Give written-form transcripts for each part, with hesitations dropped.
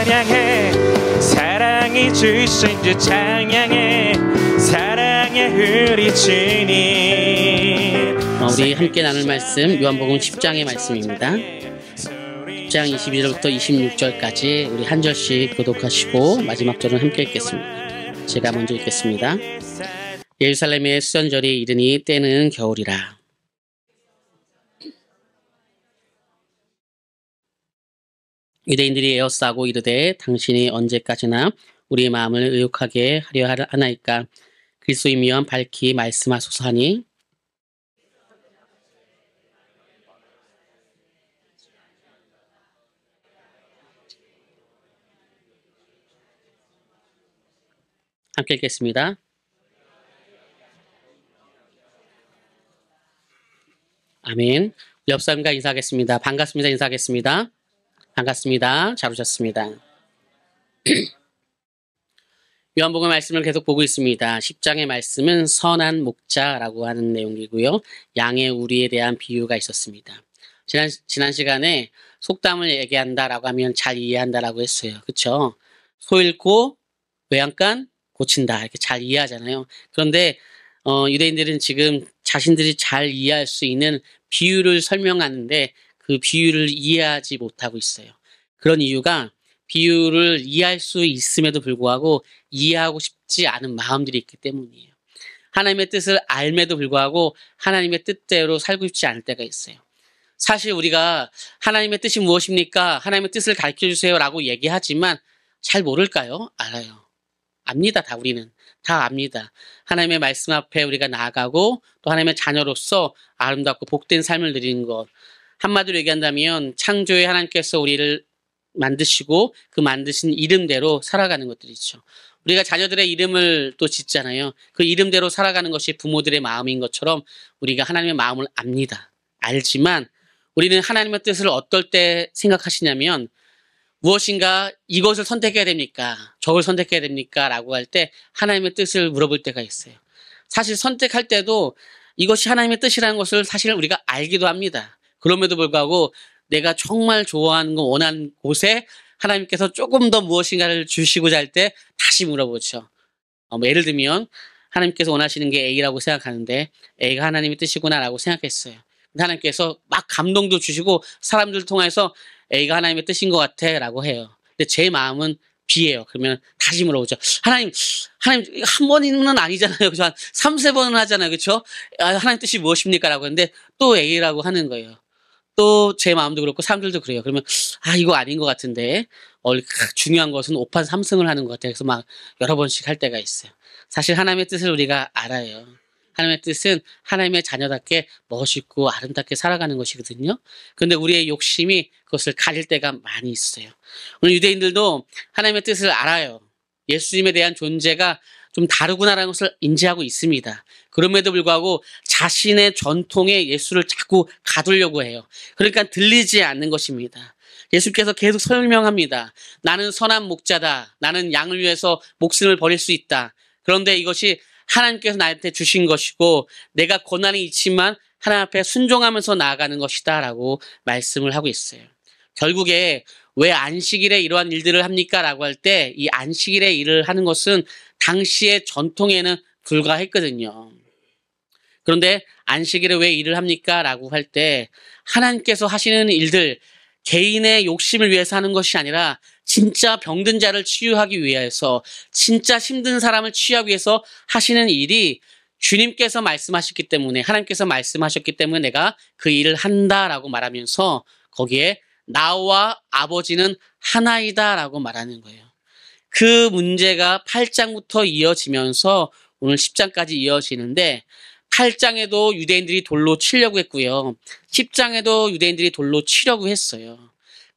찬양해 사랑이 주신 주 찬양해 사랑의 우리 주님. 우리 함께 나눌 말씀 요한복음 10장의 말씀입니다. 10장 22절부터 26절까지 우리 한 절씩 교독하시고 마지막 절은 함께 읽겠습니다. 제가 먼저 읽겠습니다. 예루살렘의 수전절이 이르니 때는 겨울이라. 유대인들이 에워싸고 이르되 당신이 언제까지나 우리의 마음을 의욕하게 하려 하나이까 그리스도이면 밝히 말씀하소서 하니 함께 읽겠습니다. 아멘. 옆 사람과 인사하겠습니다. 반갑습니다. 인사하겠습니다. 반갑습니다. 잘 오셨습니다. 요한복음 말씀을 계속 보고 있습니다. 10장의 말씀은 선한 목자라고 하는 내용이고요. 양의 우리에 대한 비유가 있었습니다. 지난 시간에 속담을 얘기한다라고 하면 잘 이해한다라고 했어요. 그렇죠? 소 잃고 외양간 고친다 이렇게 잘 이해하잖아요. 그런데 유대인들은 지금 자신들이 잘 이해할 수 있는 비유를 설명하는데 그 비유를 이해하지 못하고 있어요. 그런 이유가 비유를 이해할 수 있음에도 불구하고 이해하고 싶지 않은 마음들이 있기 때문이에요. 하나님의 뜻을 알매도 불구하고 하나님의 뜻대로 살고 싶지 않을 때가 있어요. 사실 우리가 하나님의 뜻이 무엇입니까? 하나님의 뜻을 가르쳐주세요 라고 얘기하지만 잘 모를까요? 알아요. 압니다. 다 우리는. 다 압니다. 하나님의 말씀 앞에 우리가 나아가고 또 하나님의 자녀로서 아름답고 복된 삶을 누리는 것. 한마디로 얘기한다면 창조의 하나님께서 우리를 만드시고 그 만드신 이름대로 살아가는 것들이죠. 우리가 자녀들의 이름을 또 짓잖아요. 그 이름대로 살아가는 것이 부모들의 마음인 것처럼 우리가 하나님의 마음을 압니다. 알지만 우리는 하나님의 뜻을 어떨 때 생각하시냐면 무엇인가 이것을 선택해야 됩니까? 저걸 선택해야 됩니까? 라고 할 때 하나님의 뜻을 물어볼 때가 있어요. 사실 선택할 때도 이것이 하나님의 뜻이라는 것을 사실 우리가 알기도 합니다. 그럼에도 불구하고 내가 정말 좋아하는 거 원하는 곳에 하나님께서 조금 더 무엇인가를 주시고자 할 때 다시 물어보죠. 예를 들면 하나님께서 원하시는 게 A라고 생각하는데 A가 하나님의 뜻이구나라고 생각했어요. 하나님께서 막 감동도 주시고 사람들을 통해서 A가 하나님의 뜻인 것 같아 라고 해요. 근데 제 마음은 B예요. 그러면 다시 물어보죠. 하나님 한 번은 아니잖아요. 그죠? 한 3-4번은 하잖아요. 그렇죠? 하나님 뜻이 무엇입니까? 라고 했는데 또 A라고 하는 거예요. 또 제 마음도 그렇고 사람들도 그래요. 그러면 이거 아닌 것 같은데 중요한 것은 5판 3승을 하는 것 같아요. 그래서 막 여러 번씩 할 때가 있어요. 사실 하나님의 뜻을 우리가 알아요. 하나님의 뜻은 하나님의 자녀답게 멋있고 아름답게 살아가는 것이거든요. 그런데 우리의 욕심이 그것을 가릴 때가 많이 있어요. 오늘 유대인들도 하나님의 뜻을 알아요. 예수님에 대한 존재가 좀 다르구나라는 것을 인지하고 있습니다. 그럼에도 불구하고 자신의 전통에 예수를 자꾸 가두려고 해요. 그러니까 들리지 않는 것입니다. 예수께서 계속 설명합니다. 나는 선한 목자다. 나는 양을 위해서 목숨을 버릴 수 있다. 그런데 이것이 하나님께서 나한테 주신 것이고 내가 고난이 있지만 하나님 앞에 순종하면서 나아가는 것이다 라고 말씀을 하고 있어요. 결국에 왜 안식일에 이러한 일들을 합니까? 라고 할 때 이 안식일에 일을 하는 것은 당시의 전통에는 불과했거든요. 그런데 안식일에 왜 일을 합니까? 라고 할 때 하나님께서 하시는 일들 개인의 욕심을 위해서 하는 것이 아니라 진짜 병든 자를 치유하기 위해서 진짜 힘든 사람을 치유하기 위해서 하시는 일이 주님께서 말씀하셨기 때문에 하나님께서 말씀하셨기 때문에 내가 그 일을 한다라고 말하면서 거기에 나와 아버지는 하나이다 라고 말하는 거예요. 그 문제가 8장부터 이어지면서 오늘 10장까지 이어지는데 8장에도 유대인들이 돌로 치려고 했고요. 10장에도 유대인들이 돌로 치려고 했어요.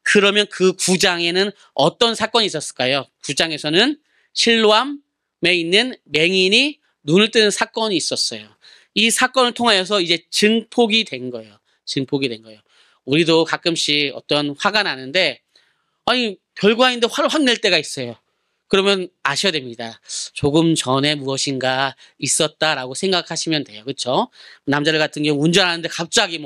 그러면 그 9장에는 어떤 사건이 있었을까요? 9장에서는 실로암에 있는 맹인이 눈을 뜨는 사건이 있었어요. 이 사건을 통하여서 이제 증폭이 된 거예요. 증폭이 된 거예요. 우리도 가끔씩 어떤 화가 나는데 별거 아닌데 화를 확 낼 때가 있어요. 그러면 아셔야 됩니다. 조금 전에 무엇인가 있었다라고 생각하시면 돼요. 그렇죠? 남자들 같은 경우 운전하는데 갑자기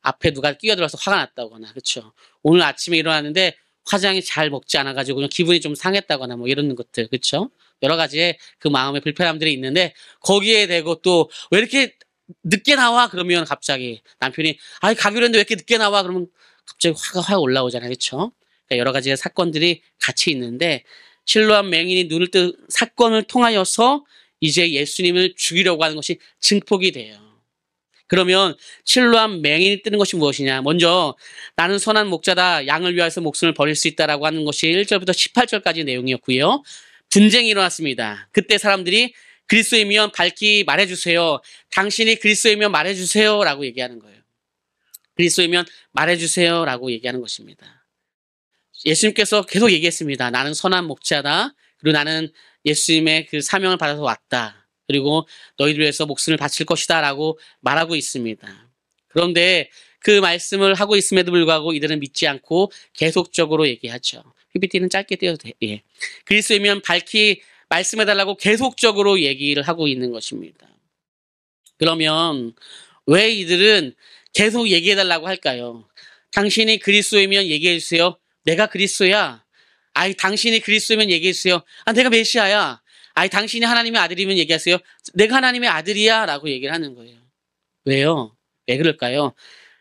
앞에 누가 끼어들어서 화가 났다거나 그렇죠? 오늘 아침에 일어났는데 화장이 잘 먹지 않아가지고 그냥 기분이 좀 상했다거나 뭐 이런 것들, 그렇죠? 여러 가지의 그 마음의 불편함들이 있는데 거기에 대고 또 왜 이렇게 늦게 나와? 그러면 갑자기 남편이 가기로 했는데 왜 이렇게 늦게 나와? 그러면 갑자기 화가 확 올라오잖아요, 그렇죠? 그러니까 여러 가지의 사건들이 같이 있는데 실로암 맹인이 눈을 뜬 사건을 통하여서 이제 예수님을 죽이려고 하는 것이 증폭이 돼요. 그러면 실로암 맹인이 뜨는 것이 무엇이냐? 먼저 나는 선한 목자다. 양을 위하여서 목숨을 버릴 수 있다라고 하는 것이 1절부터 18절까지 내용이었고요. 분쟁이 일어났습니다. 그때 사람들이 그리스도이면 밝히 말해주세요. 당신이 그리스도이면 말해주세요. 라고 얘기하는 거예요. 그리스도이면 말해주세요. 라고 얘기하는 것입니다. 예수님께서 계속 얘기했습니다. 나는 선한 목자다. 그리고 나는 예수님의 그 사명을 받아서 왔다. 그리고 너희들 위해서 목숨을 바칠 것이다 라고 말하고 있습니다. 그런데 그 말씀을 하고 있음에도 불구하고 이들은 믿지 않고 계속적으로 얘기하죠. PPT는 짧게 띄워도 돼요. 예. 그리스도이면 밝히 말씀해달라고 계속적으로 얘기를 하고 있는 것입니다. 그러면 왜 이들은 계속 얘기해달라고 할까요? 당신이 그리스도이면 얘기해주세요. 내가 그리스도야. 당신이 그리스도면 얘기해주세요. 내가 메시아야. 당신이 하나님의 아들이면 얘기하세요. 내가 하나님의 아들이야. 라고 얘기를 하는 거예요. 왜요? 왜 그럴까요?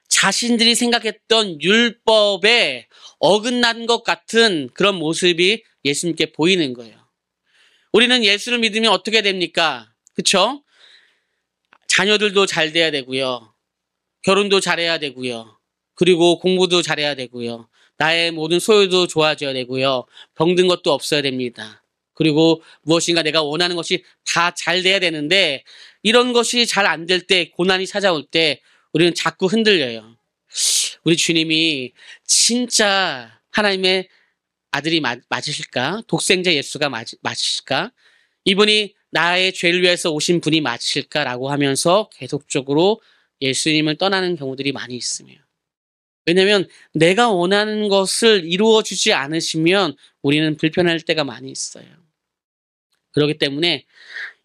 자신들이 생각했던 율법에 어긋난 것 같은 그런 모습이 예수님께 보이는 거예요. 우리는 예수를 믿으면 어떻게 됩니까? 그쵸? 자녀들도 잘 돼야 되고요. 결혼도 잘해야 되고요. 그리고 공부도 잘해야 되고요. 나의 모든 소유도 좋아져야 되고요. 병든 것도 없어야 됩니다. 그리고 무엇인가 내가 원하는 것이 다 잘 돼야 되는데 이런 것이 잘 안 될 때, 고난이 찾아올 때 우리는 자꾸 흔들려요. 우리 주님이 진짜 하나님의 아들이 맞으실까? 독생자 예수가 맞으실까? 이분이 나의 죄를 위해서 오신 분이 맞으실까라고 하면서 계속적으로 예수님을 떠나는 경우들이 많이 있으며, 왜냐하면 내가 원하는 것을 이루어주지 않으시면 우리는 불편할 때가 많이 있어요. 그렇기 때문에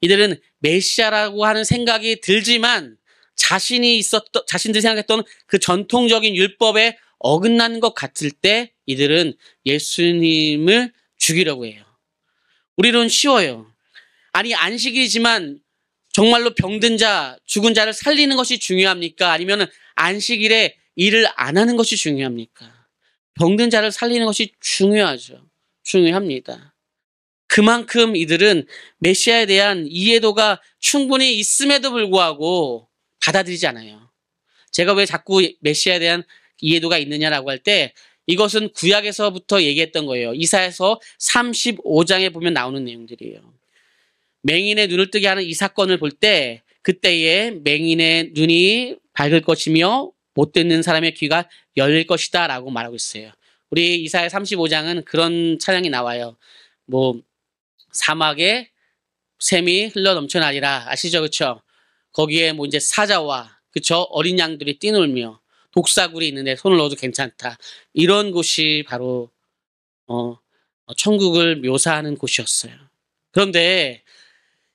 이들은 메시아라고 하는 생각이 들지만 자신들이 생각했던 그 전통적인 율법에 어긋나는 것 같을 때 이들은 예수님을 죽이려고 해요. 우리는 쉬워요. 안식일이지만 정말로 병든 자, 죽은 자를 살리는 것이 중요합니까? 아니면 안식일에 일을 안 하는 것이 중요합니까? 병든 자를 살리는 것이 중요하죠. 중요합니다. 그만큼 이들은 메시아에 대한 이해도가 충분히 있음에도 불구하고 받아들이지 않아요. 제가 왜 자꾸 메시아에 대한 이해도가 있느냐라고 할 때 이것은 구약에서부터 얘기했던 거예요. 이사야서 35장에 보면 나오는 내용들이에요. 맹인의 눈을 뜨게 하는 이 사건을 볼 때 그때에 맹인의 눈이 밝을 것이며 못 듣는 사람의 귀가 열릴 것이다 라고 말하고 있어요. 우리 이사야 35장은 그런 찬양이 나와요. 사막에 샘이 흘러 넘쳐나리라. 아시죠? 그쵸? 거기에 이제 사자와, 그쵸? 어린 양들이 뛰놀며 독사굴이 있는데 손을 넣어도 괜찮다. 이런 곳이 바로 천국을 묘사하는 곳이었어요. 그런데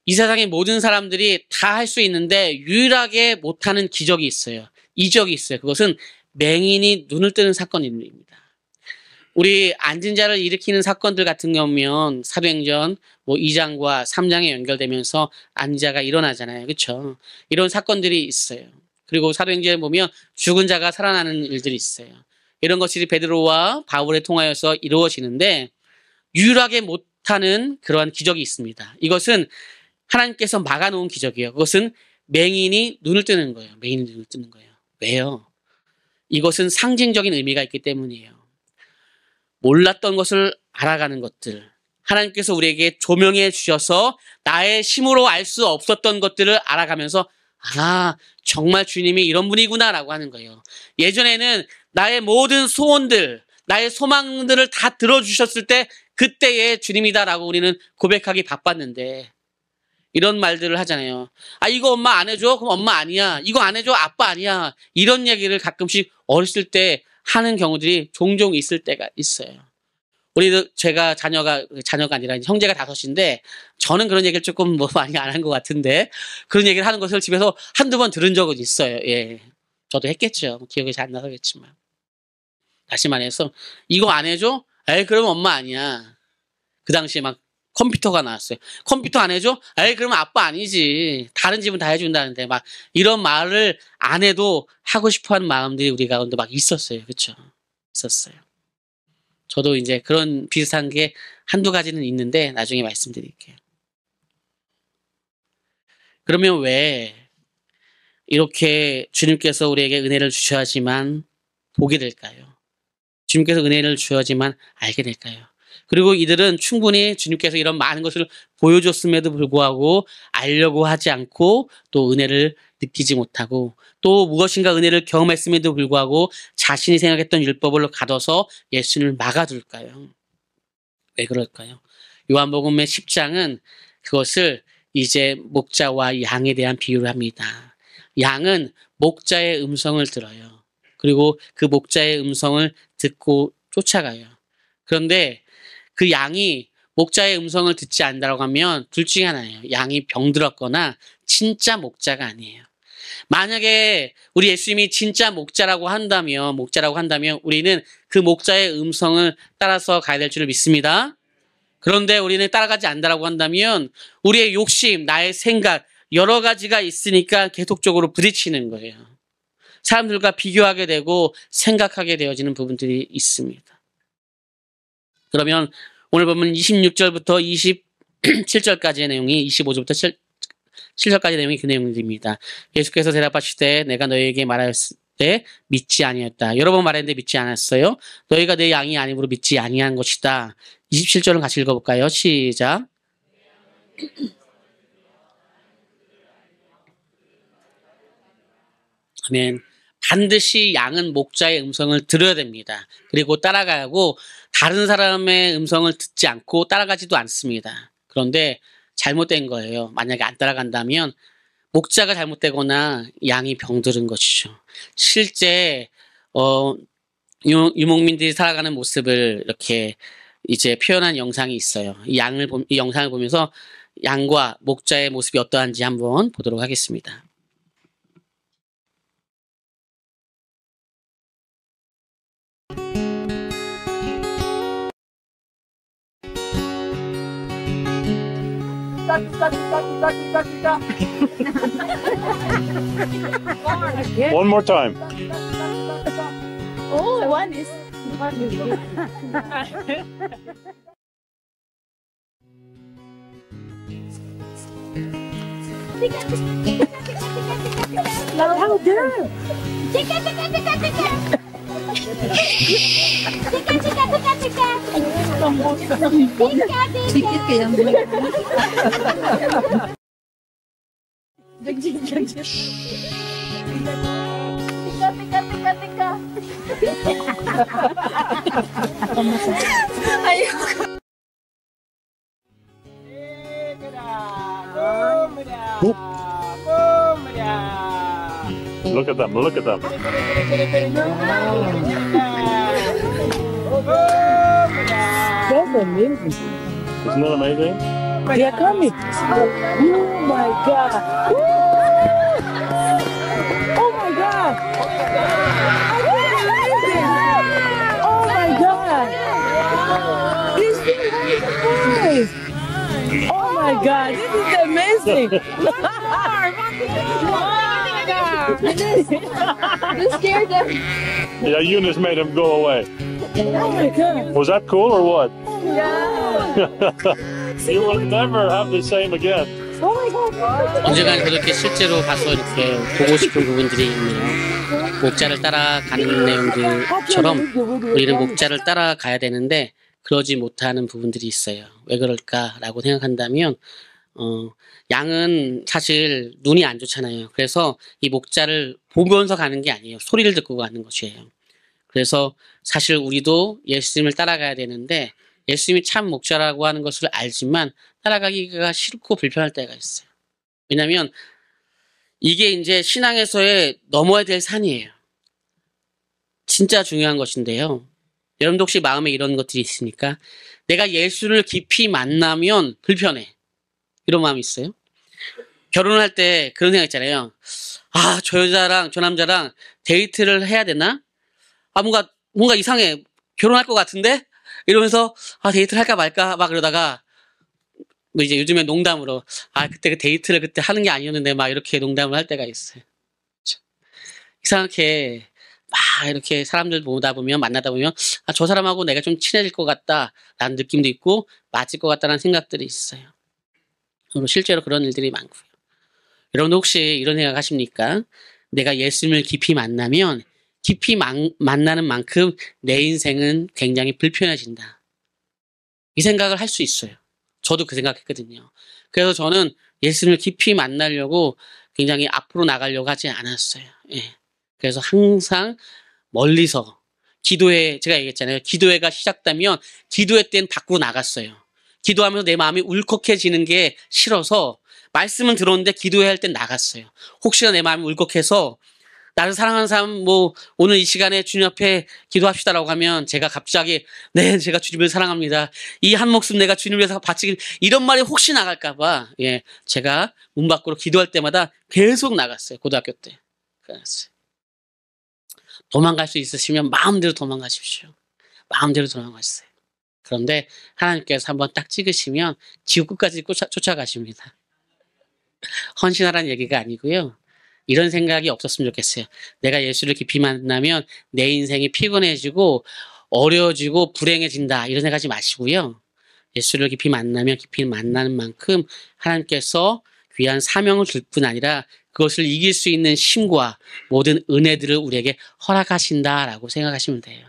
이 세상의 모든 사람들이 다 할 수 있는데 유일하게 못하는 기적이 있어요. 이적이 있어요. 그것은 맹인이 눈을 뜨는 사건입니다. 우리 앉은 자를 일으키는 사건들 같은 경우면 사도행전 2장과 3장에 연결되면서 앉은 자가 일어나잖아요. 그렇죠? 이런 사건들이 있어요. 그리고 사도행전에 보면 죽은 자가 살아나는 일들이 있어요. 이런 것들이 베드로와 바울에 통하여서 이루어지는데 유일하게 못하는 그러한 기적이 있습니다. 이것은 하나님께서 막아놓은 기적이에요. 그것은 맹인이 눈을 뜨는 거예요. 맹인이 눈을 뜨는 거예요. 왜요? 이것은 상징적인 의미가 있기 때문이에요. 몰랐던 것을 알아가는 것들, 하나님께서 우리에게 조명해 주셔서 나의 힘으로 알 수 없었던 것들을 알아가면서 정말 주님이 이런 분이구나 라고 하는 거예요. 예전에는 나의 모든 소원들, 나의 소망들을 다 들어주셨을 때 그때의 주님이다 라고 우리는 고백하기 바빴는데 이런 말들을 하잖아요. 이거 엄마 안 해줘? 그럼 엄마 아니야. 이거 안 해줘? 아빠 아니야. 이런 얘기를 가끔씩 어렸을 때 하는 경우들이 종종 있을 때가 있어요. 제가 자녀가 아니라 형제가 5인데 저는 그런 얘기를 조금 많이 안 한 것 같은데 그런 얘기를 하는 것을 집에서 한두 번 들은 적은 있어요. 예. 저도 했겠죠. 기억이 잘 안 나겠지만. 다시 말해서 이거 안 해줘? 에이, 그러면 엄마 아니야. 그 당시에 막 컴퓨터가 나왔어요. 컴퓨터 안 해줘? 에이, 그러면 아빠 아니지. 다른 집은 다 해준다는데 막 이런 말을 안 해도 하고 싶어하는 마음들이 우리 가운데 막 있었어요. 그렇죠? 있었어요. 저도 이제 그런 비슷한 게 한두 가지는 있는데 나중에 말씀드릴게요. 그러면 왜 이렇게 주님께서 우리에게 은혜를 주셔야지만 보게 될까요? 주님께서 은혜를 주셔야지만 알게 될까요? 그리고 이들은 충분히 주님께서 이런 많은 것을 보여줬음에도 불구하고 알려고 하지 않고 또 은혜를 느끼지 못하고 또 무엇인가 은혜를 경험했음에도 불구하고 자신이 생각했던 율법으로 가둬서 예수님을 막아둘까요? 왜 그럴까요? 요한복음의 10장은 그것을 이제 목자와 양에 대한 비유를 합니다. 양은 목자의 음성을 들어요. 그리고 그 목자의 음성을 듣고 쫓아가요. 그런데 그 양이 목자의 음성을 듣지 않는다고 하면 둘 중에 하나예요. 양이 병들었거나 진짜 목자가 아니에요. 만약에 우리 예수님이 진짜 목자라고 한다면 우리는 그 목자의 음성을 따라서 가야 될 줄을 믿습니다. 그런데 우리는 따라가지 않는다고 한다면 우리의 욕심, 나의 생각 여러 가지가 있으니까 계속적으로 부딪히는 거예요. 사람들과 비교하게 되고 생각하게 되어지는 부분들이 있습니다. 그러면 오늘 보면 26절부터 27절까지의 내용이 25절부터 7절까지의 내용이 그 내용입니다. 예수께서 대답하시되 내가 너희에게 말하였을 때 믿지 아니었다. 여러 번 말했는데 믿지 않았어요. 너희가 내 양이 아님으로 믿지 아니한 것이다. 27절은 같이 읽어볼까요? 시작. 아멘. 반드시 양은 목자의 음성을 들어야 됩니다. 그리고 따라가야 하고 다른 사람의 음성을 듣지 않고 따라가지도 않습니다. 그런데 잘못된 거예요. 만약에 안 따라간다면 목자가 잘못되거나 양이 병들은 것이죠. 실제 유목민들이 살아가는 모습을 이렇게 이제 표현한 영상이 있어요. 이 영상을 보면서 양과 목자의 모습이 어떠한지 한번 보도록 하겠습니다. One more time. Oh, one is. How dare? Tika, tika, tika, tika. Tika, tika, tika, tika. Tika, tika. Look at them. Look at them. That's amazing. Isn't that amazing? They are coming. Oh my God. Oh my God. Oh my God. These guys. Oh my God. This is amazing. You scared them. Yeah, Eunice made him go away. Oh my God. Was that cool or what? Yeah. You will never have the same again. Oh my God. 언젠가 그렇게 실제로 가서 이렇게 보고 싶은 부분들이 있네요. 목자를 따라가는 내용들처럼 우리는 목자를 따라가야 되는데 그러지 못하는 부분들이 있어요. 왜 그럴까라고 생각한다면 양은 사실 눈이 안 좋잖아요. 그래서 이 목자를 보면서 가는 게 아니에요. 소리를 듣고 가는 것이에요. 그래서 사실 우리도 예수님을 따라가야 되는데 예수님이 참 목자라고 하는 것을 알지만 따라가기가 싫고 불편할 때가 있어요. 왜냐하면 이게 이제 신앙에서의 넘어야 될 산이에요. 진짜 중요한 것인데요. 여러분도 혹시 마음에 이런 것들이 있으니까 내가 예수를 깊이 만나면 불편해. 이런 마음이 있어요. 결혼할 때 그런 생각 있잖아요. 아, 저 여자랑 저 남자랑 데이트를 해야 되나? 아, 뭔가 이상해. 결혼할 것 같은데? 이러면서 데이트를 할까 말까 막 그러다가 뭐 이제 요즘에 농담으로 그때 그 데이트를 그때 하는 게 아니었는데 막 이렇게 농담을 할 때가 있어요. 그렇죠? 이상하게 막 이렇게 사람들 만나다 보면 저 사람하고 내가 좀 친해질 것 같다라는 느낌도 있고 맞을 것 같다는 생각들이 있어요. 그리고 실제로 그런 일들이 많고요. 여러분도 혹시 이런 생각 하십니까? 내가 예수님을 깊이 만나면 깊이 만나는 만큼 내 인생은 굉장히 불편해진다. 이 생각을 할 수 있어요. 저도 그 생각했거든요. 그래서 저는 예수님을 깊이 만나려고 굉장히 앞으로 나가려고 하지 않았어요. 예. 그래서 항상 멀리서 제가 얘기했잖아요. 기도회가 시작되면 기도회 때는 밖으로 나갔어요. 기도하면서 내 마음이 울컥해지는 게 싫어서 말씀은 들었는데 기도회 할 땐 나갔어요. 혹시나 내 마음이 울컥해서 나를 사랑하는 사람 오늘 이 시간에 주님 앞에 기도합시다라고 하면 제가 갑자기 네 제가 주님을 사랑합니다. 이 한 목숨 내가 주님을 위해서 바치길 이런 말이 혹시 나갈까 봐 제가 문 밖으로 기도할 때마다 계속 나갔어요. 고등학교 때. 나갔어요. 도망갈 수 있으시면 마음대로 도망가십시오. 마음대로 도망가세요. 그런데 하나님께서 한번 딱 찍으시면 지옥 끝까지 쫓아가십니다. 헌신하라는 얘기가 아니고요. 이런 생각이 없었으면 좋겠어요. 내가 예수를 깊이 만나면 내 인생이 피곤해지고 어려워지고 불행해진다. 이런 생각하지 마시고요. 예수를 깊이 만나는 만큼 하나님께서 귀한 사명을 줄 뿐 아니라 그것을 이길 수 있는 힘과 모든 은혜들을 우리에게 허락하신다라고 생각하시면 돼요.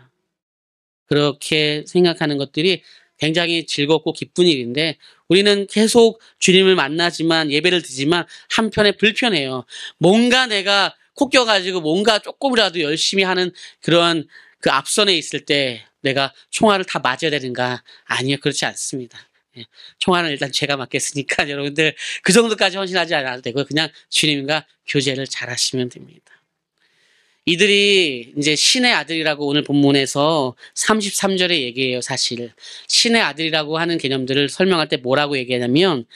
그렇게 생각하는 것들이 굉장히 즐겁고 기쁜 일인데 우리는 계속 주님을 만나지만 예배를 드리지만 한편에 불편해요. 뭔가 내가 코 껴가지고 뭔가 조금이라도 열심히 하는 그런 그 앞선에 있을 때 내가 총알을 다 맞아야 되는가? 아니요, 그렇지 않습니다. 총알은 일단 제가 맞겠으니까 여러분들 그 정도까지 헌신하지 않아도 되고 그냥 주님과 교제를 잘 하시면 됩니다. 이들이 이제 신의 아들이라고 오늘 본문에서 33절에 얘기해요. 사실 신의 아들이라고 하는 개념들을 설명할 때 뭐라고 얘기하냐면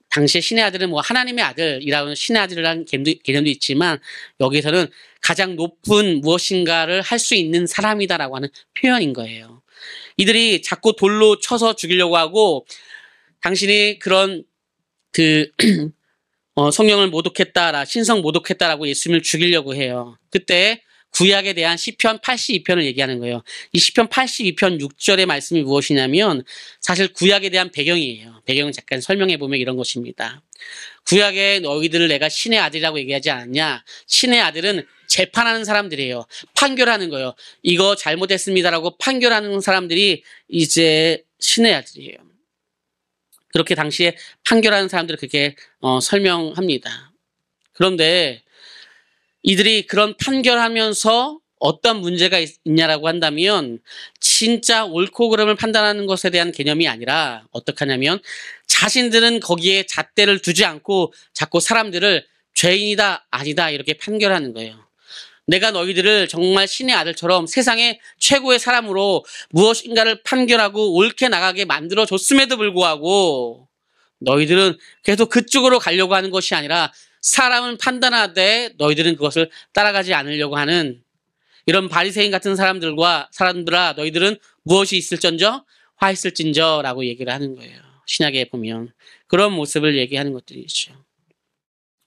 당시에 신의 아들은 뭐 하나님의 아들이라는 신의 아들이라는 개념도 있지만 여기서는 가장 높은 무엇인가를 할 수 있는 사람이다라고 하는 표현인 거예요. 이들이 자꾸 돌로 쳐서 죽이려고 하고 당신이 그런 성령을 모독했다라 신성 모독했다라고 예수님을 죽이려고 해요. 그때 구약에 대한 시편 82편을 얘기하는 거예요. 이 시편 82편 6절의 말씀이 무엇이냐면 사실 구약에 대한 배경이에요. 배경을 잠깐 설명해 보면 이런 것입니다. 구약에 너희들을 내가 신의 아들이라고 얘기하지 않았냐? 신의 아들은 재판하는 사람들이에요. 판결하는 거예요. 이거 잘못했습니다라고 판결하는 사람들이 이제 신의 아들이에요. 그렇게 당시에 판결하는 사람들을 그렇게 설명합니다. 그런데 이들이 그런 판결하면서 어떤 문제가 있냐라고 한다면 진짜 옳고 그름을 판단하는 것에 대한 개념이 아니라 어떻게 하냐면 자신들은 거기에 잣대를 두지 않고 자꾸 사람들을 죄인이다 아니다 이렇게 판결하는 거예요. 내가 너희들을 정말 신의 아들처럼 세상의 최고의 사람으로 무엇인가를 판결하고 옳게 나가게 만들어줬음에도 불구하고 너희들은 계속 그쪽으로 가려고 하는 것이 아니라 사람은 판단하되 너희들은 그것을 따라가지 않으려고 하는 이런 바리새인 같은 사람들아 너희들은 무엇이 있을전저 화 있을진저라고 얘기를 하는 거예요. 신약에 보면 그런 모습을 얘기하는 것들이 있죠.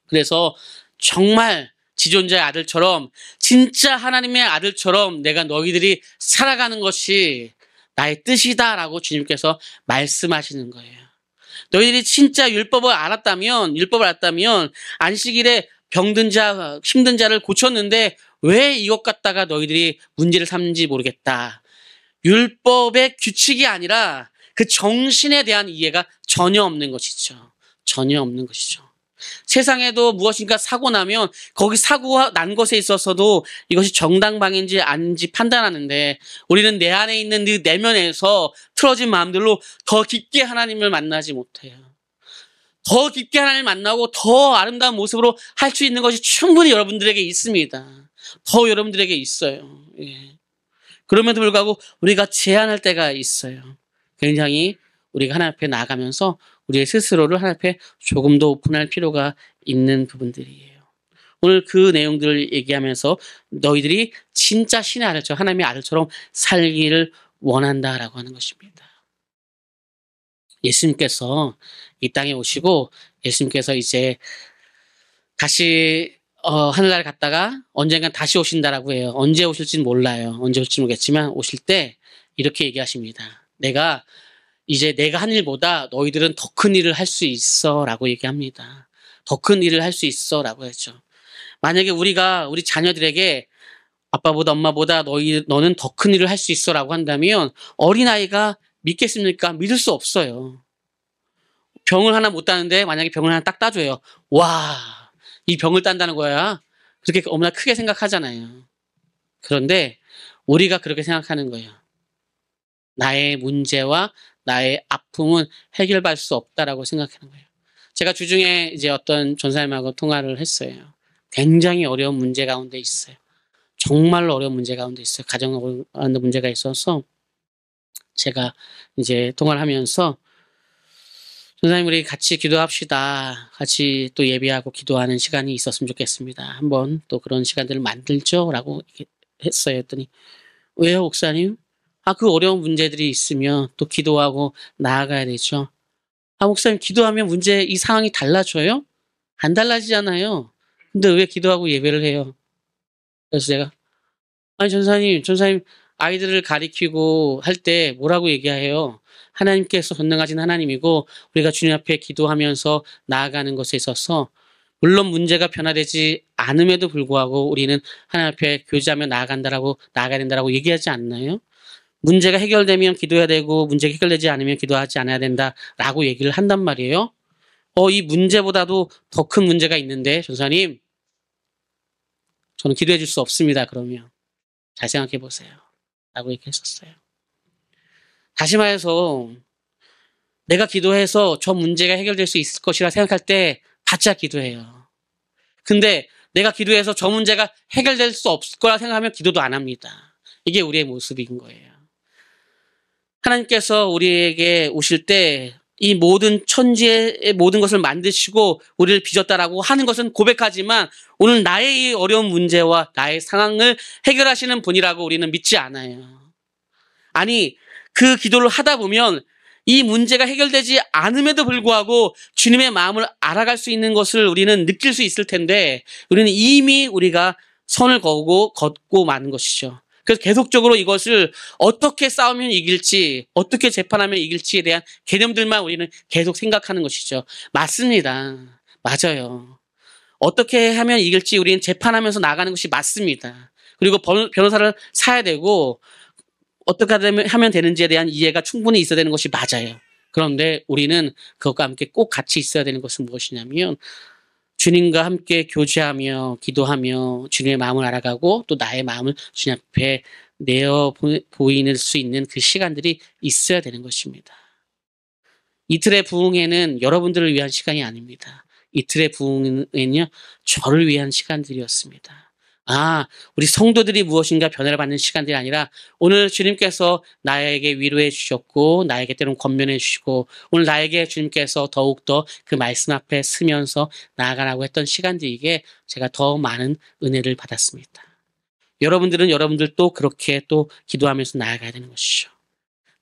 그래서 정말 지존자의 아들처럼 진짜 하나님의 아들처럼 내가 너희들이 살아가는 것이 나의 뜻이다라고 주님께서 말씀하시는 거예요. 너희들이 진짜 율법을 알았다면 안식일에 병든 자, 힘든 자를 고쳤는데 왜 이것 갖다가 너희들이 문제를 삼는지 모르겠다. 율법의 규칙이 아니라 그 정신에 대한 이해가 전혀 없는 것이죠. 전혀 없는 것이죠. 세상에도 무엇인가 사고 나면 거기 사고가 난 것에 있어서도 이것이 정당방위인지 아닌지 판단하는데 우리는 내 안에 있는 그 내면에서 틀어진 마음들로 더 깊게 하나님을 만나지 못해요. 더 깊게 하나님을 만나고 더 아름다운 모습으로 할 수 있는 것이 충분히 여러분들에게 있습니다. 더 여러분들에게 있어요. 예. 그럼에도 불구하고 우리가 제한할 때가 있어요. 굉장히 우리가 하나님 앞에 나아가면서 우리의 스스로를 하나님 앞에 조금 더 오픈할 필요가 있는 부분들이에요. 오늘 그 내용들을 얘기하면서 너희들이 진짜 신의 아들처럼 하나님의 아들처럼 살기를 원한다라고 하는 것입니다. 예수님께서 이 땅에 오시고 예수님께서 이제 다시 하늘나라에 갔다가 언젠간 다시 오신다라고 해요. 언제 오실지는 몰라요. 언제 올지 모르겠지만 오실 때 이렇게 얘기하십니다. 내가 한 일보다 너희들은 더 큰 일을 할 수 있어 라고 얘기합니다. 더 큰 일을 할 수 있어 라고 했죠. 만약에 우리가 우리 자녀들에게 아빠보다 엄마보다 너는 더 큰 일을 할 수 있어 라고 한다면 어린아이가 믿겠습니까? 믿을 수 없어요. 병을 하나 못 따는데 만약에 병을 하나 딱 따줘요. 와, 이 병을 딴다는 거야? 그렇게 너무나 크게 생각하잖아요. 그런데 우리가 그렇게 생각하는 거예요. 나의 문제와 나의 아픔은 해결받을 수 없다라고 생각하는 거예요. 제가 주중에 이제 어떤 전사님하고 통화를 했어요. 굉장히 어려운 문제 가운데 있어요. 정말로 어려운 문제 가운데 있어요. 가정 문제가 있어서 제가 이제 통화를 하면서 전사님 우리 같이 기도합시다. 같이 또 예배하고 기도하는 시간이 있었으면 좋겠습니다. 한번 또 그런 시간들을 만들죠? 라고 했어요. 했더니 왜요 목사님? 그 어려운 문제들이 있으면 또 기도하고 나아가야 되죠. 목사님 기도하면 이 상황이 달라져요? 안 달라지잖아요. 근데 왜 기도하고 예배를 해요? 그래서 제가 전사님 아이들을 가리키고 할 때 뭐라고 얘기해요? 하나님께서 전능하신 하나님이고 우리가 주님 앞에 기도하면서 나아가는 것에 있어서 물론 문제가 변화되지 않음에도 불구하고 우리는 하나님 앞에 교제하며 나아가야 된다라고 얘기하지 않나요? 문제가 해결되면 기도해야 되고 문제가 해결되지 않으면 기도하지 않아야 된다라고 얘기를 한단 말이에요. 이 문제보다도 더 큰 문제가 있는데 전사님 저는 기도해 줄 수 없습니다. 그러면 잘 생각해 보세요. 라고 얘기했었어요. 다시 말해서 내가 기도해서 저 문제가 해결될 수 있을 것이라 생각할 때 바짝 기도해요. 근데 내가 기도해서 저 문제가 해결될 수 없을 거라 생각하면 기도도 안 합니다. 이게 우리의 모습인 거예요. 하나님께서 우리에게 오실 때 이 모든 천지의 모든 것을 만드시고 우리를 빚었다라고 하는 것은 고백하지만 오늘 나의 이 어려운 문제와 나의 상황을 해결하시는 분이라고 우리는 믿지 않아요. 아니 그 기도를 하다 보면 이 문제가 해결되지 않음에도 불구하고 주님의 마음을 알아갈 수 있는 것을 우리는 느낄 수 있을 텐데 우리는 이미 우리가 선을 걷고 마는 것이죠. 그래서 계속적으로 이것을 어떻게 싸우면 이길지, 어떻게 재판하면 이길지에 대한 개념들만 우리는 계속 생각하는 것이죠. 맞습니다. 맞아요. 어떻게 하면 이길지 우리는 재판하면서 나가는 것이 맞습니다. 그리고 변호사를 사야 되고 어떻게 하면 되는지에 대한 이해가 충분히 있어야 되는 것이 맞아요. 그런데 우리는 그것과 함께 꼭 같이 있어야 되는 것은 무엇이냐면 주님과 함께 교제하며 기도하며 주님의 마음을 알아가고 또 나의 마음을 주님 앞에 내어 보이는 수 있는 그 시간들이 있어야 되는 것입니다. 이틀의 부흥회는 여러분들을 위한 시간이 아닙니다. 이틀의 부흥회는요, 저를 위한 시간들이었습니다. 우리 성도들이 무엇인가 변화를 받는 시간들이 아니라 오늘 주님께서 나에게 위로해 주셨고 나에게 때로는 권면해 주시고 오늘 나에게 주님께서 더욱더 그 말씀 앞에 서면서 나아가라고 했던 시간들이기에 제가 더 많은 은혜를 받았습니다. 여러분들은 여러분들도 그렇게 또 기도하면서 나아가야 되는 것이죠.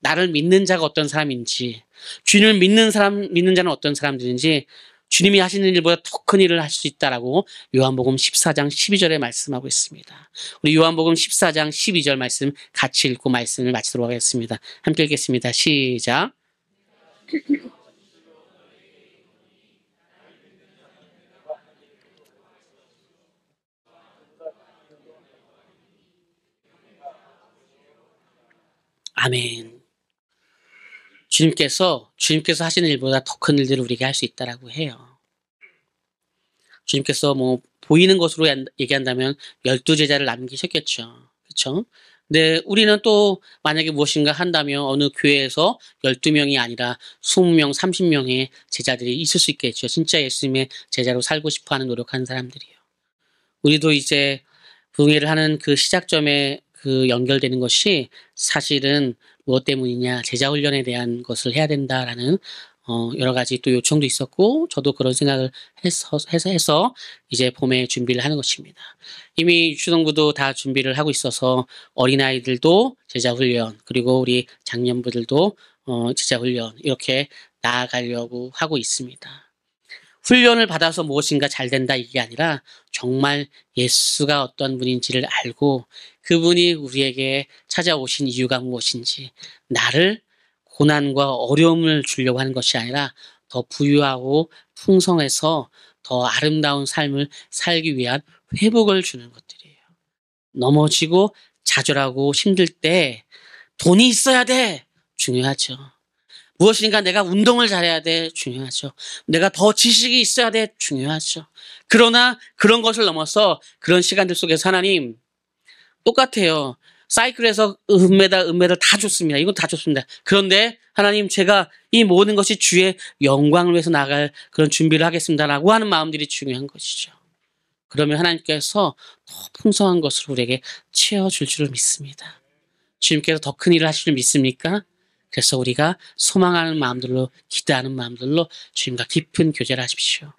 나를 믿는 자가 어떤 사람인지 주님을 믿는 자는 어떤 사람들인지 주님이 하시는 일보다 더 큰 일을 할 수 있다라고 요한복음 14장 12절에 말씀하고 있습니다. 우리 요한복음 14장 12절 말씀 같이 읽고 말씀을 마치도록 하겠습니다. 함께 읽겠습니다. 시작. 아멘. 주님께서 하시는 일보다 더 큰 일들을 우리에게 할 수 있다라고 해요. 주님께서 보이는 것으로 얘기한다면 12제자를 남기셨겠죠. 그렇죠? 근데 우리는 또 만약에 무엇인가 한다면 어느 교회에서 12명이 아니라 20명, 30명의 제자들이 있을 수 있겠죠. 진짜 예수님의 제자로 살고 싶어하는 노력하는 사람들이요. 우리도 이제 부흥회를 하는 그 시작점에 그 연결되는 것이 사실은 무엇 때문이냐, 제자 훈련에 대한 것을 해야 된다라는 여러 가지 또 요청도 있었고 저도 그런 생각을 해서 이제 봄에 준비를 하는 것입니다. 이미 유치동부도 다 준비를 하고 있어서 어린아이들도 제자훈련 그리고 우리 장년부들도 제자훈련 이렇게 나아가려고 하고 있습니다. 훈련을 받아서 무엇인가 잘 된다 이게 아니라 정말 예수가 어떤 분인지를 알고 그분이 우리에게 찾아오신 이유가 무엇인지 나를 고난과 어려움을 주려고 하는 것이 아니라 더 부유하고 풍성해서 더 아름다운 삶을 살기 위한 회복을 주는 것들이에요. 넘어지고 좌절하고 힘들 때 돈이 있어야 돼. 중요하죠. 무엇인가 내가 운동을 잘해야 돼. 중요하죠. 내가 더 지식이 있어야 돼. 중요하죠. 그러나 그런 것을 넘어서 그런 시간들 속에서 하나님 똑같아요. 사이클에서 은메달 다 좋습니다. 이건 다 좋습니다. 그런데 하나님 제가 이 모든 것이 주의 영광을 위해서 나갈 그런 준비를 하겠습니다라고 하는 마음들이 중요한 것이죠. 그러면 하나님께서 더 풍성한 것을 우리에게 채워줄 줄을 믿습니다. 주님께서 더 큰 일을 하실 줄 믿습니까? 그래서 우리가 소망하는 마음들로 기대하는 마음들로 주님과 깊은 교제를 하십시오.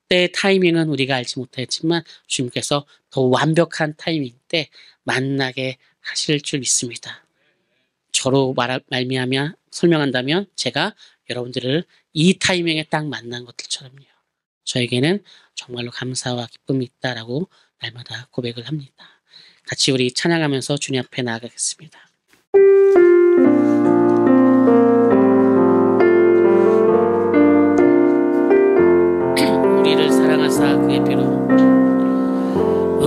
때의 타이밍은 우리가 알지 못했지만 주님께서 더 완벽한 타이밍 때 만나게 하실 줄 믿습니다. 저로 말미암아 설명한다면 제가 여러분들을 이 타이밍에 딱 만난 것들처럼요. 저에게는 정말로 감사와 기쁨이 있다라고 날마다 고백을 합니다. 같이 우리 찬양하면서 주님 앞에 나아가겠습니다. 우리를 사랑하사 그의 피로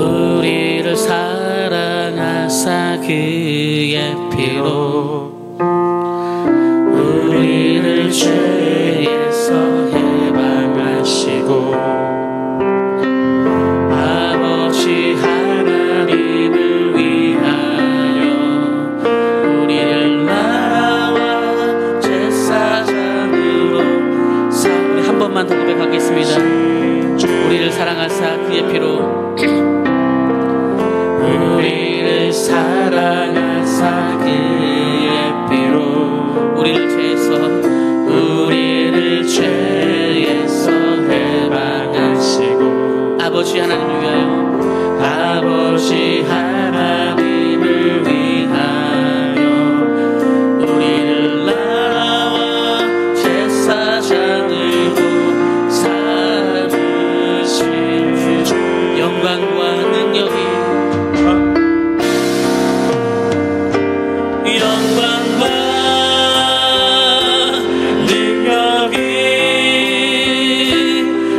우리를 사랑하사 그의 피로 우리를 죄에서 해방하시고 아버지 하나님을 위하여 우리를 나라와 제사장으로 우리 한 번만 더 고백하겠습니다. 우리를 사랑하사 그의 피로 우리를 사랑하사 그의 피로 우리를 죄에서 해방하시고 아버지 하나님을 위하여 아버지 하나님을 위하여 우리를 나라와 제사장으로 삼으신 주 영광과 능력이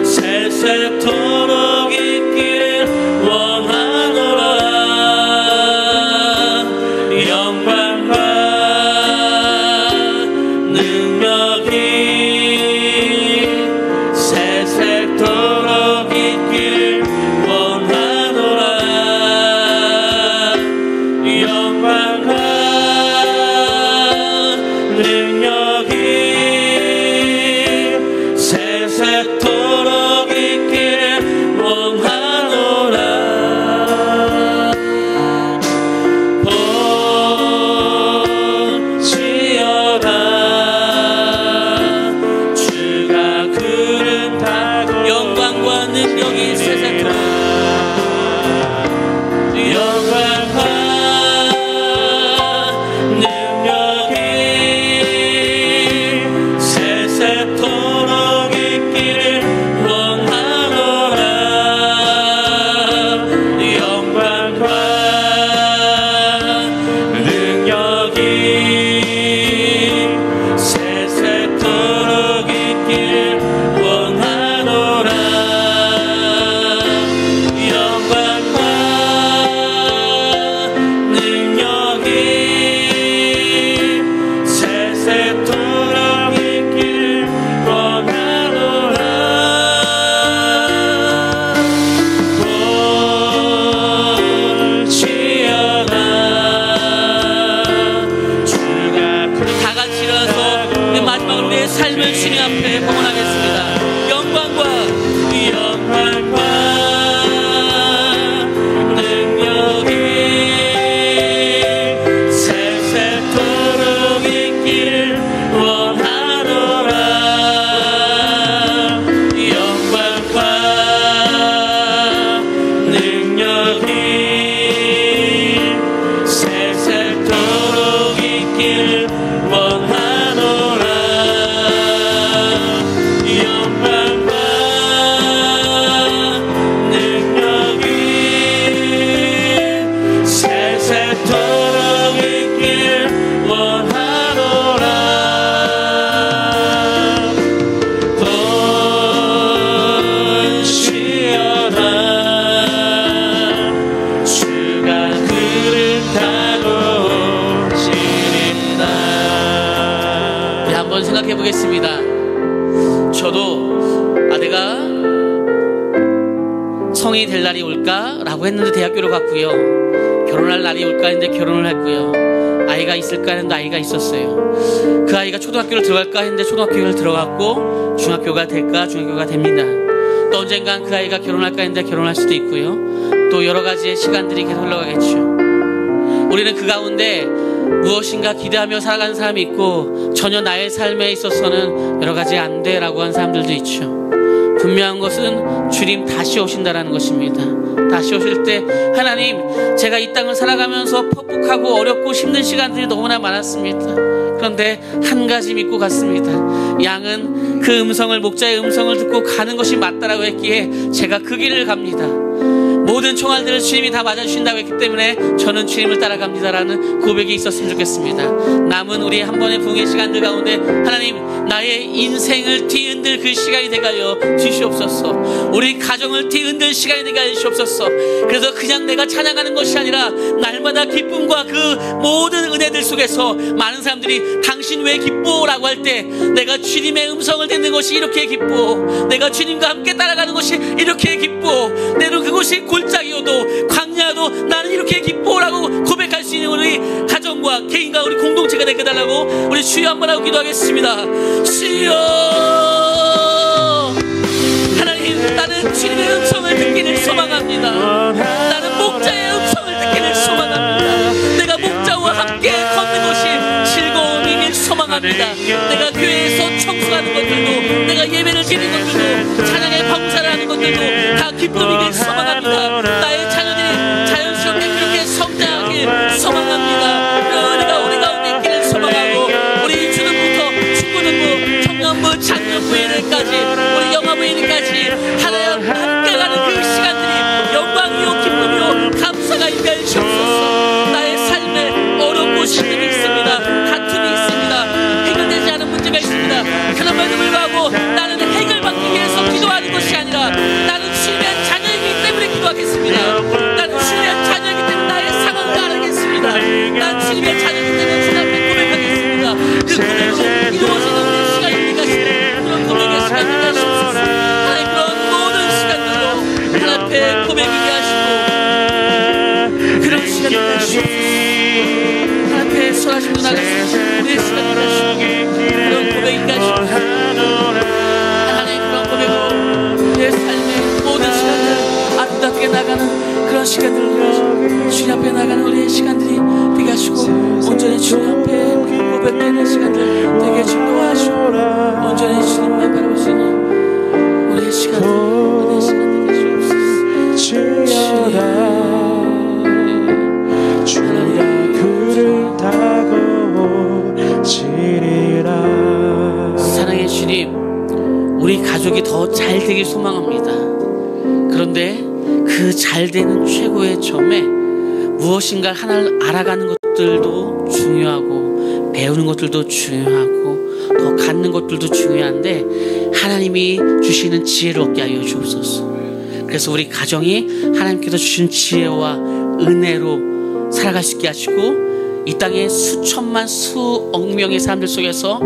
세세토록 있길 원하노라. 영광과 능력이 세세토록 있길 원하노라. 영광과 능력이 세세토록 있길 원하노라. 볼지어다 주가 구름 타고 영광과 능력이 세세토록 영광과 능력이 세세토록 있기를 원하노라. 영광과 능력이 세세토록 있기를 원하노라. 영광과 능력이 세세토록 있기를 원하노라. 볼지어다 주가 다 같이 일어나서 우리 마지막으로 우리의 삶을 주님 앞에 봉헌하겠습니다. 영광과 능력이 세세토록 있기를 원하노라. 한번 생각해 보겠습니다. 저도 내가 성인이 될 날이 올까라고 했는데 대학교를 갔고요. 결혼할 날이 올까 했는데 결혼을 했고요. 아이가 있을까 했는데 아이가 있었어요. 그 아이가 초등학교를 들어갈까 했는데 초등학교를 들어갔고, 중학교가 될까 중학교가 됩니다. 또 언젠간 그 아이가 결혼할까 했는데 결혼할 수도 있고요. 또 여러 가지의 시간들이 계속 흘러가겠죠. 우리는 그 가운데 무엇인가 기대하며 살아가는 사람이 있고, 전혀 나의 삶에 있어서는 여러 가지 안 돼라고 하는 사람들도 있죠. 분명한 것은 주님 다시 오신다라는 것입니다. 다시 오실 때 하나님, 제가 이 땅을 살아가면서 퍽퍽하고 어렵고 힘든 시간들이 너무나 많았습니다. 그런데 한 가지 믿고 갔습니다. 양은 그 음성을, 목자의 음성을 듣고 가는 것이 맞다라고 했기에 제가 그 길을 갑니다. 모든 총알들을 주님이 다 맞아주신다고 했기 때문에 저는 주님을 따라갑니다라는 고백이 있었으면 좋겠습니다. 남은 우리 한 번의 부흥의 시간들 가운데 하나님, 나의 인생을 뒤흔들 그 시간이 되게 하여 주시옵소서. 우리 가정을 뒤흔들 시간이 되게 하여 주시옵소서. 그래서 그냥 내가 찬양하는 것이 아니라 날마다 기쁨과 그 모든 은혜들 속에서 많은 사람들이 당신 왜 기뻐? 라고 할 때 내가 주님의 음성을 듣는 것이 이렇게 기뻐, 내가 주님과 함께 따라가는 것이 이렇게 기뻐, 때로 그곳이 골짜기여도 광야도 나는 이렇게 기뻐라고 고백할 수 있는 우리 가정과 개인과 우리 공동체가 되게 해달라고 우리 주여 한번 하고 기도하겠습니다. 주여, 하나님, 나는 주님의 음성을 듣기를 소망합니다. 나는 목자의 음성을 듣기를 소망합니다. 내가 목자와 함께 걷는 것이 즐거움이길 소망합니다. 내가 교회에서 청소하는 것들도, 내가 예배를 드리는 것들도, 찬양의 봉사를 하는 것들도 다 기쁨이길 소망합니다. 나의 자녀들이 자연스럽게 그렇게 성장하길 소망합니다. 그 은혜가 우리 가운데 있기를 소망하고, 우리 유치원부터 중고등부, 청년부, 장년부에까지 우리 영화부에까지 하나님 함께 가는 그 시간들이 영광이요 기쁨이요 감사가 있게 해주옵소서. 나의 삶에 어렵고 힘듦이 있습니다. 다툼이 있습니다. 해결되지 않은 문제가 있습니다. 그럼에도 불구하고 나는 해결받기 위해서 기도하는 것이 아니라 나는 주님의 자녀이기 때문에 기도하겠습니다. 나는 주님의 자녀이기 때문에 나의 상황을 알겠습니다. 난 주님의 자녀이기 때문에 주님 앞에 고백하겠습니다. 그 고백으로 이루어지는 우리 시간이 되게 하시고, 그런 고백의 시간이 되게 하시옵소서. 하나님, 그런 모든 시간들로 하나님 앞에 고백이게 하시고 그런 시간이 되게 하시옵소서. 하나님 앞에 선하심도 나가서 우리의 시간이 되게 하시고 그런 고백이게 하시고, 하나님 그런 고백으로 내 삶의 모든 시간들 아름답게 나가는 그런 시간들을 주님 앞에 나가는 우리의 시간들이 되게 하시고, 온전히 주님 앞에 고백되는 시간들 되게 중도하시고, 온전히 주님만 바라볼 수 있는 우리의 시간들, 우리의 시간 되게 주옵소서. 주야 그를 타고 오시리라. 사랑의 주님, 우리 가족이 더 잘 되길 소망합니다. 그런데 그 잘 되는 최고의 점에 무엇인가 하나를 알아가는 것들도 중요하고, 배우는 것들도 중요하고, 더 갖는 것들도 중요한데 하나님이 주시는 지혜를 얻게 하여 주옵소서. 그래서 우리 가정이 하나님께서 주신 지혜와 은혜로 살아갈 수 있게 하시고, 이 땅에 수천만 수억 명의 사람들 속에서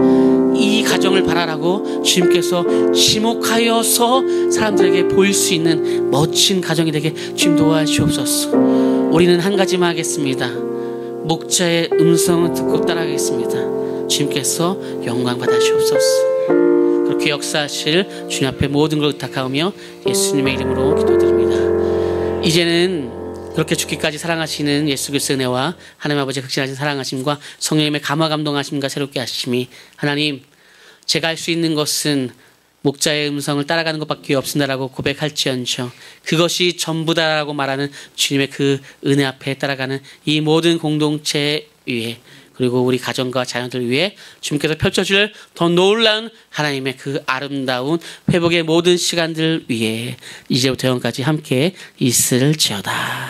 이 가정을 바라라고 주님께서 지목하여서 사람들에게 보일 수 있는 멋진 가정이 되게 주님 도와주옵소서. 우리는 한 가지만 하겠습니다. 목자의 음성을 듣고 따라가겠습니다. 주님께서 영광 받으시옵소서. 그렇게 역사하실 주님 앞에 모든 걸 의탁하며 예수님의 이름으로 기도드립니다. 이제는 그렇게 죽기까지 사랑하시는 예수 그리스도의 은혜와 하나님 아버지의 극진하신 사랑하심과 성령님의 감화 감동하심과 새롭게 하심이, 하나님, 제가 할 수 있는 것은 목자의 음성을 따라가는 것밖에 없습니다라고 고백할지언정 그것이 전부다라고 말하는 주님의 그 은혜 앞에 따라가는 이 모든 공동체 위에, 그리고 우리 가정과 자녀들 위해 주님께서 펼쳐줄 더 놀라운 하나님의 그 아름다운 회복의 모든 시간들 위에 이제부터 영원까지 함께 있을지어다.